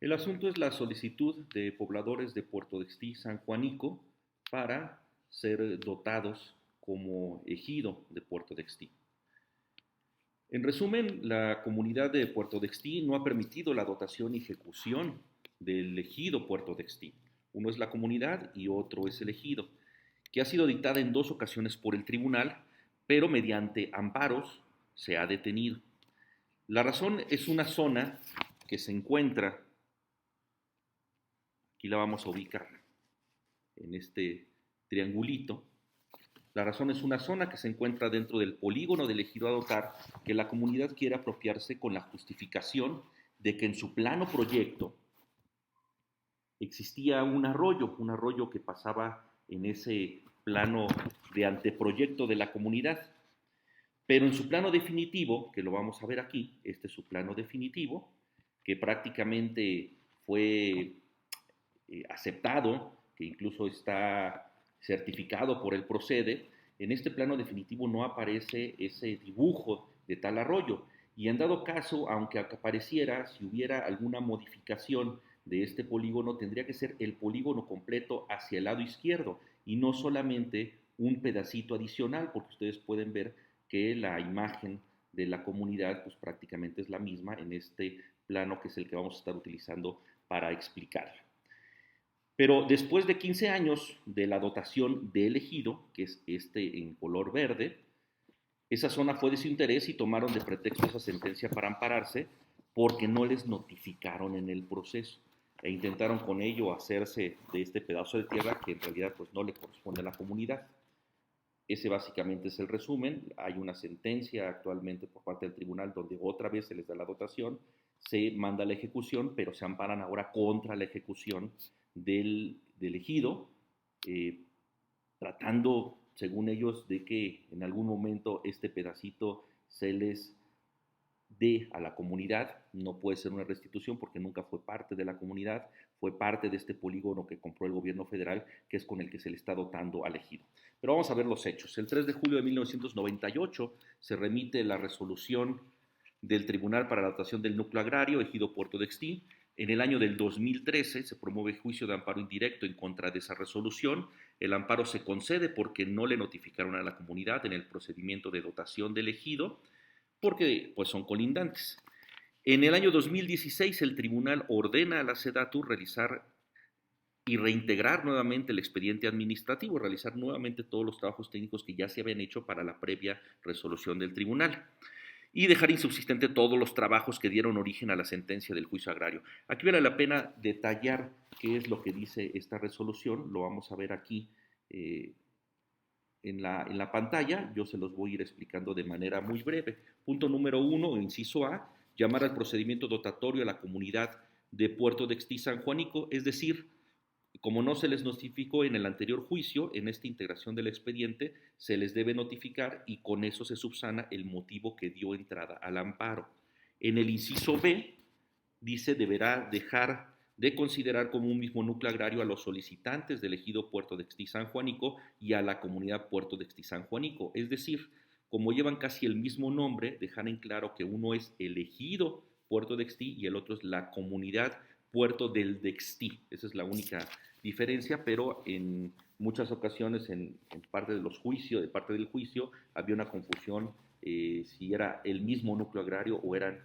El asunto es la solicitud de pobladores de Puerto de Xtí, San Juanico, para ser dotados como ejido de Puerto de Xtí. En resumen, la comunidad de Puerto de Xtí no ha permitido la dotación y ejecución del ejido Puerto de Xtí. Uno es la comunidad y otro es el ejido, que ha sido dictada en dos ocasiones por el tribunal, pero mediante amparos se ha detenido. La razón es una zona que se encuentra, aquí la vamos a ubicar en este triangulito. La razón es una zona que se encuentra dentro del polígono del ejido a dotar, que la comunidad quiere apropiarse con la justificación de que en su plano proyecto existía un arroyo que pasaba en ese plano de anteproyecto de la comunidad. Pero en su plano definitivo, que lo vamos a ver aquí, este es su plano definitivo, que prácticamente fue aceptado, que incluso está certificado por el Procede, en este plano definitivo no aparece ese dibujo de tal arroyo. Y en dado caso, aunque apareciera, si hubiera alguna modificación de este polígono, tendría que ser el polígono completo hacia el lado izquierdo y no solamente un pedacito adicional, porque ustedes pueden ver que la imagen de la comunidad pues prácticamente es la misma en este plano que es el que vamos a estar utilizando para explicarlo. Pero después de 15 años de la dotación del ejido, que es este en color verde, esa zona fue de su interés y tomaron de pretexto esa sentencia para ampararse porque no les notificaron en el proceso e intentaron con ello hacerse de este pedazo de tierra que en realidad pues no le corresponde a la comunidad. Ese básicamente es el resumen. Hay una sentencia actualmente por parte del tribunal donde otra vez se les da la dotación, se manda la ejecución, pero se amparan ahora contra la ejecución del ejido, eh, tratando, según ellos, de que en algún momento este pedacito se les dé a la comunidad. No puede ser una restitución porque nunca fue parte de la comunidad, fue parte de este polígono que compró el gobierno federal, que es con el que se le está dotando al ejido. Pero vamos a ver los hechos. El 3 de julio de 1998 se remite la resolución del Tribunal para la Dotación del Núcleo Agrario, ejido Puerto de Xtí. En el año del 2013 se promueve juicio de amparo indirecto en contra de esa resolución. El amparo se concede porque no le notificaron a la comunidad en el procedimiento de dotación del ejido, porque pues son colindantes. En el año 2016 el tribunal ordena a la SEDATU realizar y reintegrar nuevamente el expediente administrativo, realizar nuevamente todos los trabajos técnicos que ya se habían hecho para la previa resolución del tribunal y dejar insubsistente todos los trabajos que dieron origen a la sentencia del juicio agrario. Aquí vale la pena detallar qué es lo que dice esta resolución, lo vamos a ver aquí en la pantalla, yo se los voy a ir explicando de manera muy breve. Punto número 1, inciso A, llamar al procedimiento dotatorio a la comunidad de Puerto de Xtí San Juanico, es decir, como no se les notificó en el anterior juicio, en esta integración del expediente, se les debe notificar y con eso se subsana el motivo que dio entrada al amparo. En el inciso B, dice, deberá dejar de considerar como un mismo núcleo agrario a los solicitantes del ejido Puerto de Xtí San Juanico y a la comunidad Puerto de Xtí San Juanico. Es decir, como llevan casi el mismo nombre, dejar en claro que uno es el ejido Puerto de Xtí y el otro es la comunidad Puerto del Dextí. Esa es la única diferencia, pero en muchas ocasiones en parte de los juicios, de parte del juicio, había una confusión si era el mismo núcleo agrario o eran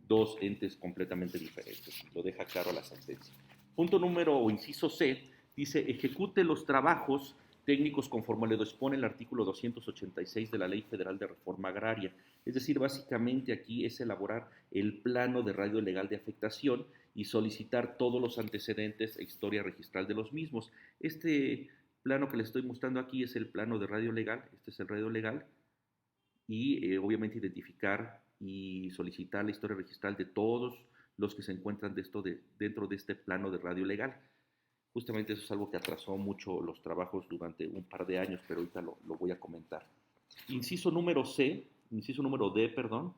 dos entes completamente diferentes. Lo deja claro la sentencia. Punto número o inciso C dice ejecute los trabajos técnicos conforme le dispone el artículo 286 de la Ley Federal de Reforma Agraria. Es decir, básicamente aquí es elaborar el plano de radio legal de afectación y solicitar todos los antecedentes e historia registral de los mismos. Este plano que les estoy mostrando aquí es el plano de radio legal, este es el radio legal, y obviamente identificar y solicitar la historia registral de todos los que se encuentran dentro de este plano de radio legal. Justamente eso es algo que atrasó mucho los trabajos durante un par de años, pero ahorita lo voy a comentar. Inciso número C, inciso número D, perdón,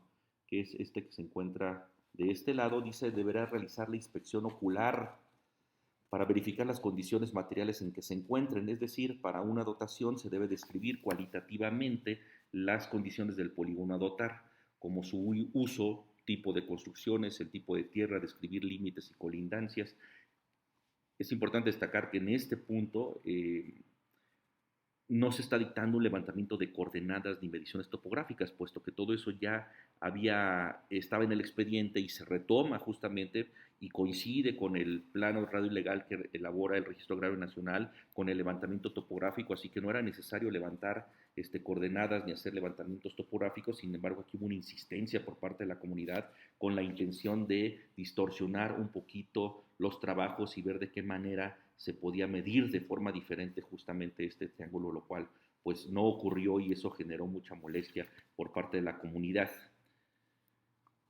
que es este que se encuentra de este lado, dice deberá realizar la inspección ocular para verificar las condiciones materiales en que se encuentren, es decir, para una dotación se debe describir cualitativamente las condiciones del polígono a dotar, como su uso tipo de construcciones, el tipo de tierra, describir límites y colindancias. Es importante destacar que en este punto no se está dictando un levantamiento de coordenadas ni mediciones topográficas, puesto que todo eso ya estaba en el expediente y se retoma justamente y coincide con el plano radio legal que elabora el Registro Agrario Nacional con el levantamiento topográfico, así que no era necesario levantar coordenadas ni hacer levantamientos topográficos. Sin embargo, aquí hubo una insistencia por parte de la comunidad con la intención de distorsionar un poquito los trabajos y ver de qué manera se podía medir de forma diferente justamente este triángulo, lo cual pues no ocurrió y eso generó mucha molestia por parte de la comunidad.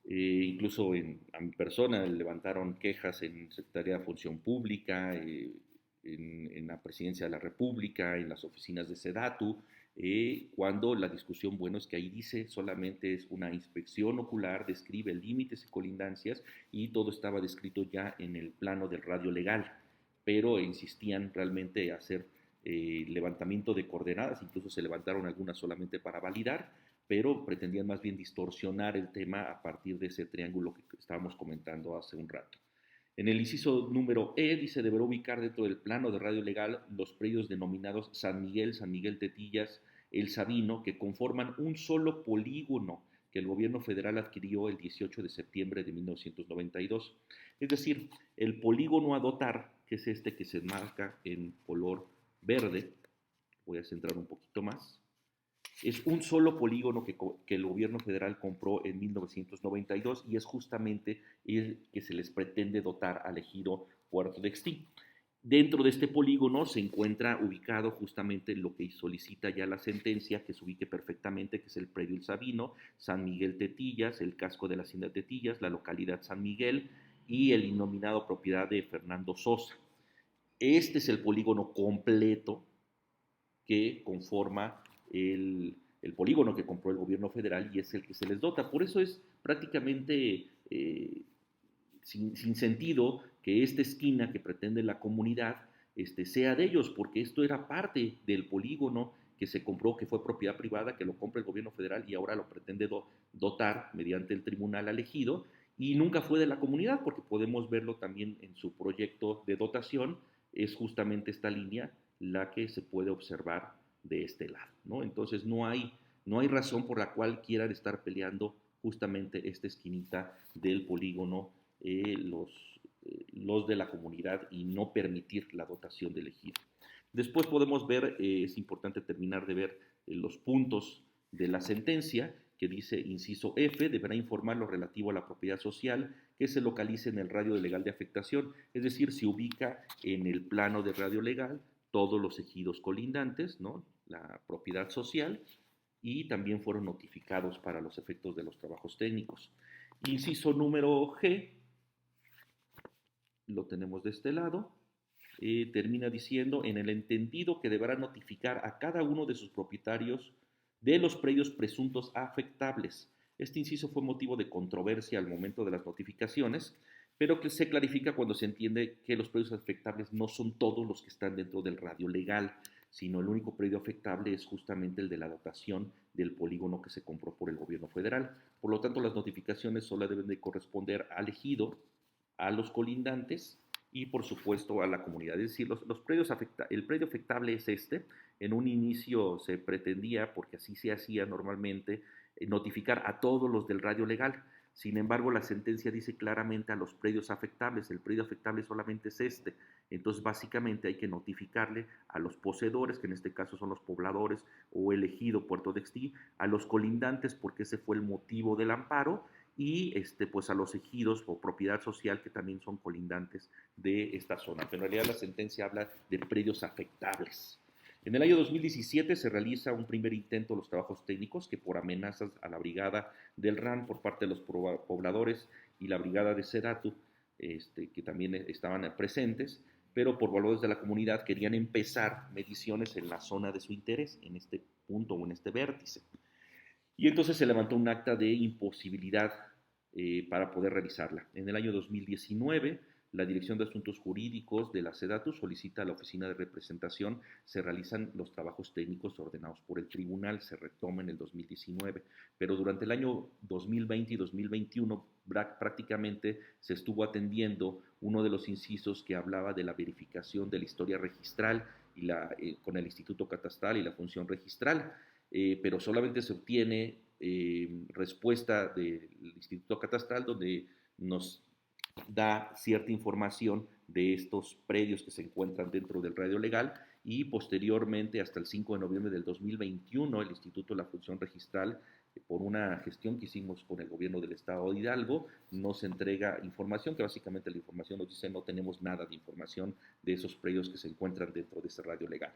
Incluso a mi persona levantaron quejas en Secretaría de Función Pública, en la Presidencia de la República, en las oficinas de SEDATU, cuando la discusión, bueno, es que ahí dice solamente es una inspección ocular, describe límites y colindancias y todo estaba descrito ya en el plano del radio legal, pero insistían realmente a hacer levantamiento de coordenadas, incluso se levantaron algunas solamente para validar, pero pretendían más bien distorsionar el tema a partir de ese triángulo que estábamos comentando hace un rato. En el inciso número E dice deberá ubicar dentro del plano de radio legal los predios denominados San Miguel Tetillas, El Sabino, que conforman un solo polígono que el gobierno federal adquirió el 18 de septiembre de 1992. Es decir, el polígono a dotar, que es este que se marca en color verde, voy a centrar un poquito más, es un solo polígono que el gobierno federal compró en 1992 y es justamente el que se les pretende dotar al ejido Puerto de Extí. Dentro de este polígono se encuentra ubicado justamente lo que solicita ya la sentencia, que se ubique perfectamente, que es el predio El Sabino, San Miguel Tetillas, el casco de la hacienda Tetillas, la localidad San Miguel y el innominado propiedad de Fernando Sosa. Este es el polígono completo que conforma el polígono que compró el gobierno federal y es el que se les dota. Por eso es prácticamente sin sentido que esta esquina que pretende la comunidad sea de ellos, porque esto era parte del polígono que se compró, que fue propiedad privada, que lo compra el gobierno federal y ahora lo pretende dotar mediante el tribunal elegido, y nunca fue de la comunidad, porque podemos verlo también en su proyecto de dotación, es justamente esta línea la que se puede observar de este lado, ¿no? Entonces no hay razón por la cual quieran estar peleando justamente esta esquinita del polígono los de la comunidad y no permitir la dotación del ejido. Después podemos ver, es importante terminar de ver los puntos de la sentencia, que dice, inciso F, deberá informar lo relativo a la propiedad social que se localice en el radio legal de afectación, es decir, se ubica en el plano de radio legal todos los ejidos colindantes, ¿no? La propiedad social, y también fueron notificados para los efectos de los trabajos técnicos. Inciso número G, lo tenemos de este lado, termina diciendo, en el entendido que deberá notificar a cada uno de sus propietarios de los predios presuntos afectables. Este inciso fue motivo de controversia al momento de las notificaciones, pero que se clarifica cuando se entiende que los predios afectables no son todos los que están dentro del radio legal, sino el único predio afectable es justamente el de la dotación del polígono que se compró por el gobierno federal. Por lo tanto, las notificaciones solo deben de corresponder al ejido, a los colindantes y por supuesto a la comunidad. Es decir, el predio afectable es este. En un inicio se pretendía, porque así se hacía normalmente, notificar a todos los del radio legal. Sin embargo, la sentencia dice claramente a los predios afectables. El predio afectable solamente es este. Entonces, básicamente hay que notificarle a los poseedores, que en este caso son los pobladores o el ejido Puerto de Extí, a los colindantes, porque ese fue el motivo del amparo, y pues a los ejidos o propiedad social que también son colindantes de esta zona. Pero en realidad la sentencia habla de predios afectables. En el año 2017 se realiza un primer intento de los trabajos técnicos que por amenazas a la brigada del RAN por parte de los pobladores y la brigada de SEDATU, que también estaban presentes, pero por valores de la comunidad querían empezar mediciones en la zona de su interés, en este punto o en este vértice. Y entonces se levantó un acta de imposibilidad para poder realizarla. En el año 2019, la Dirección de Asuntos Jurídicos de la SEDATU solicita a la Oficina de Representación, se realizan los trabajos técnicos ordenados por el tribunal, se retoma en el 2019, pero durante el año 2020 y 2021 prácticamente se estuvo atendiendo uno de los incisos que hablaba de la verificación de la historia registral y con el Instituto Catastral y la función registral, pero solamente se obtiene respuesta del Instituto Catastral donde nos da cierta información de estos predios que se encuentran dentro del radio legal y posteriormente hasta el 5 de noviembre del 2021 el Instituto de la Función Registral, por una gestión que hicimos con el gobierno del estado de Hidalgo, nos entrega información que básicamente la información nos dice no tenemos nada de información de esos predios que se encuentran dentro de ese radio legal.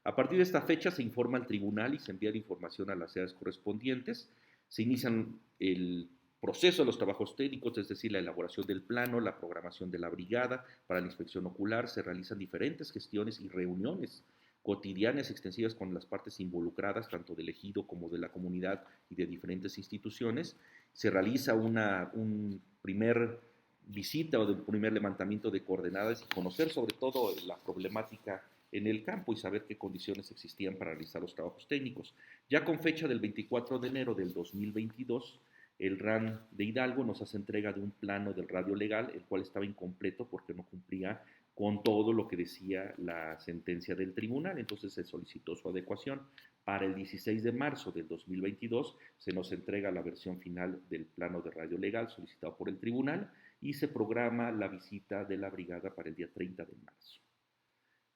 A partir de esta fecha se informa al tribunal y se envía la información a las sedes correspondientes, se inician el proceso de los trabajos técnicos, es decir, la elaboración del plano, la programación de la brigada para la inspección ocular, se realizan diferentes gestiones y reuniones cotidianas extensivas con las partes involucradas, tanto del ejido como de la comunidad y de diferentes instituciones. Se realiza un primer visita o de un primer levantamiento de coordenadas y conocer sobre todo la problemática en el campo y saber qué condiciones existían para realizar los trabajos técnicos. Ya con fecha del 24 de enero del 2022, el RAN de Hidalgo nos hace entrega de un plano del radio legal, el cual estaba incompleto porque no cumplía con todo lo que decía la sentencia del tribunal, entonces se solicitó su adecuación. Para el 16 de marzo del 2022 se nos entrega la versión final del plano de radio legal solicitado por el tribunal y se programa la visita de la brigada para el día 30 de marzo.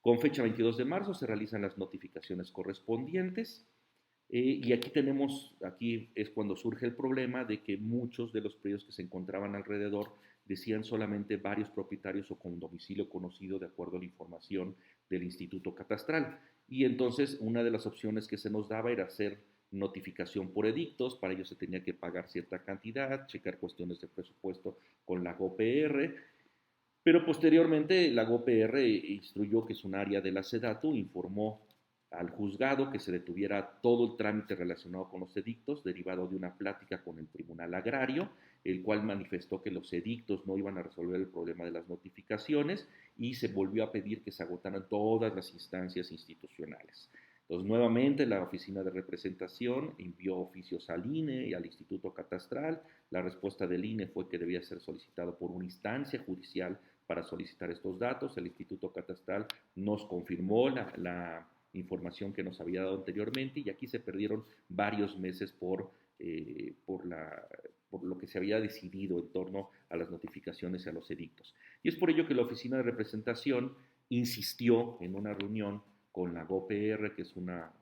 Con fecha 22 de marzo se realizan las notificaciones correspondientes. Y aquí es cuando surge el problema de que muchos de los predios que se encontraban alrededor decían solamente varios propietarios o con domicilio conocido de acuerdo a la información del Instituto Catastral. Y entonces una de las opciones que se nos daba era hacer notificación por edictos, para ello se tenía que pagar cierta cantidad, checar cuestiones de presupuesto con la GOPR, pero posteriormente la GOPR instruyó, que es un área de la SEDATU, informó al juzgado que se detuviera todo el trámite relacionado con los edictos, derivado de una plática con el Tribunal Agrario, el cual manifestó que los edictos no iban a resolver el problema de las notificaciones y se volvió a pedir que se agotaran todas las instancias institucionales. Entonces, nuevamente, la Oficina de Representación envió oficios al INE y al Instituto Catastral. La respuesta del INE fue que debía ser solicitado por una instancia judicial para solicitar estos datos. El Instituto Catastral nos confirmó la información que nos había dado anteriormente y aquí se perdieron varios meses por lo que se había decidido en torno a las notificaciones y a los edictos. Y es por ello que la Oficina de Representación insistió en una reunión con la GOPR, que es una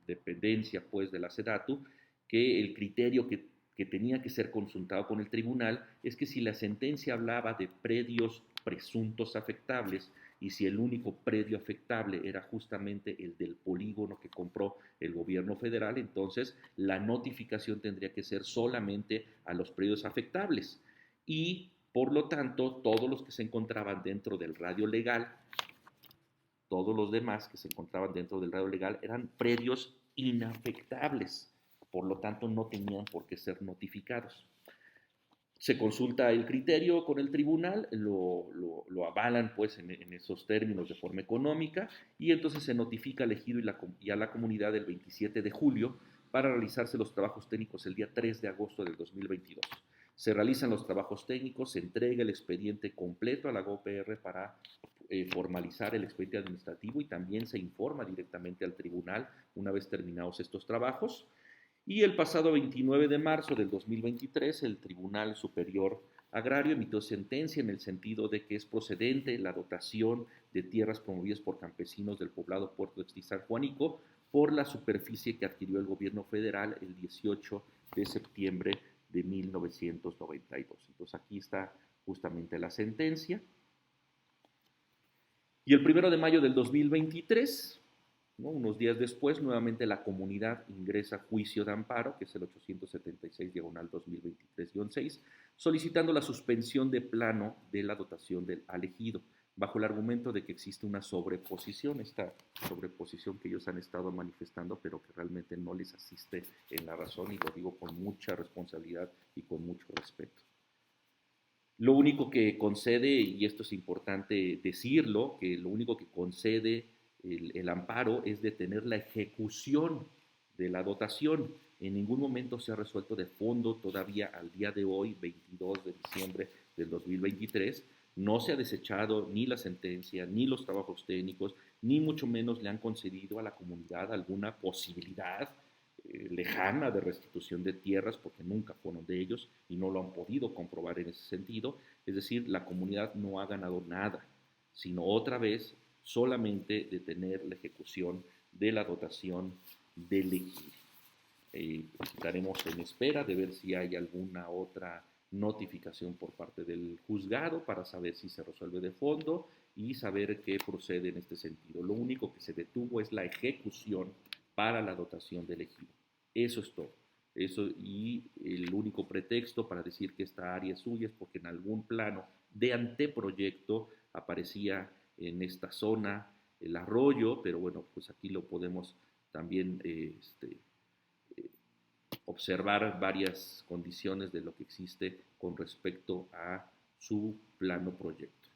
dependencia pues de la SEDATU, que el criterio que tenía que ser consultado con el tribunal es que si la sentencia hablaba de predios presuntos afectables y si el único predio afectable era justamente el del polígono que compró el gobierno federal, entonces la notificación tendría que ser solamente a los predios afectables y por lo tanto todos los que se encontraban dentro del radio legal, todos los demás que se encontraban dentro del radio legal eran predios inafectables, por lo tanto no tenían por qué ser notificados. Se consulta el criterio con el tribunal, lo avalan pues en esos términos de forma económica y entonces se notifica al ejido y a la comunidad el 27 de julio para realizarse los trabajos técnicos el día 3 de agosto del 2022. Se realizan los trabajos técnicos, se entrega el expediente completo a la GOPR para formalizar el expediente administrativo y también se informa directamente al tribunal una vez terminados estos trabajos. Y el pasado 29 de marzo del 2023, el Tribunal Superior Agrario emitió sentencia en el sentido de que es procedente la dotación de tierras promovidas por campesinos del poblado Puerto de San Juanico por la superficie que adquirió el gobierno federal el 18 de septiembre de 1992. Entonces aquí está justamente la sentencia. Y el 1 de mayo del 2023, ¿no? Unos días después, nuevamente la comunidad ingresa juicio de amparo, que es el 876-2023-6, solicitando la suspensión de plano de la dotación del ejido, bajo el argumento de que existe una sobreposición, esta sobreposición que ellos han estado manifestando, pero que realmente no les asiste en la razón, y lo digo con mucha responsabilidad y con mucho respeto. Lo único que concede, y esto es importante decirlo, que lo único que concede el amparo es detener la ejecución de la dotación. En ningún momento se ha resuelto de fondo todavía al día de hoy, 22 de diciembre del 2023. No se ha desechado ni la sentencia, ni los trabajos técnicos, ni mucho menos le han concedido a la comunidad alguna posibilidad lejana de restitución de tierras, porque nunca fueron de ellos y no lo han podido comprobar en ese sentido. Es decir, la comunidad no ha ganado nada, sino otra vez solamente detener la ejecución de la dotación del ejido. Estaremos en espera de ver si hay alguna otra notificación por parte del juzgado para saber si se resuelve de fondo y saber qué procede en este sentido. Lo único que se detuvo es la ejecución para la dotación del ejido. Eso es todo. Eso, y el único pretexto para decir que esta área es suya es porque en algún plano de anteproyecto aparecía en esta zona el arroyo, pero bueno, pues aquí lo podemos también observar varias condiciones de lo que existe con respecto a su plano proyecto.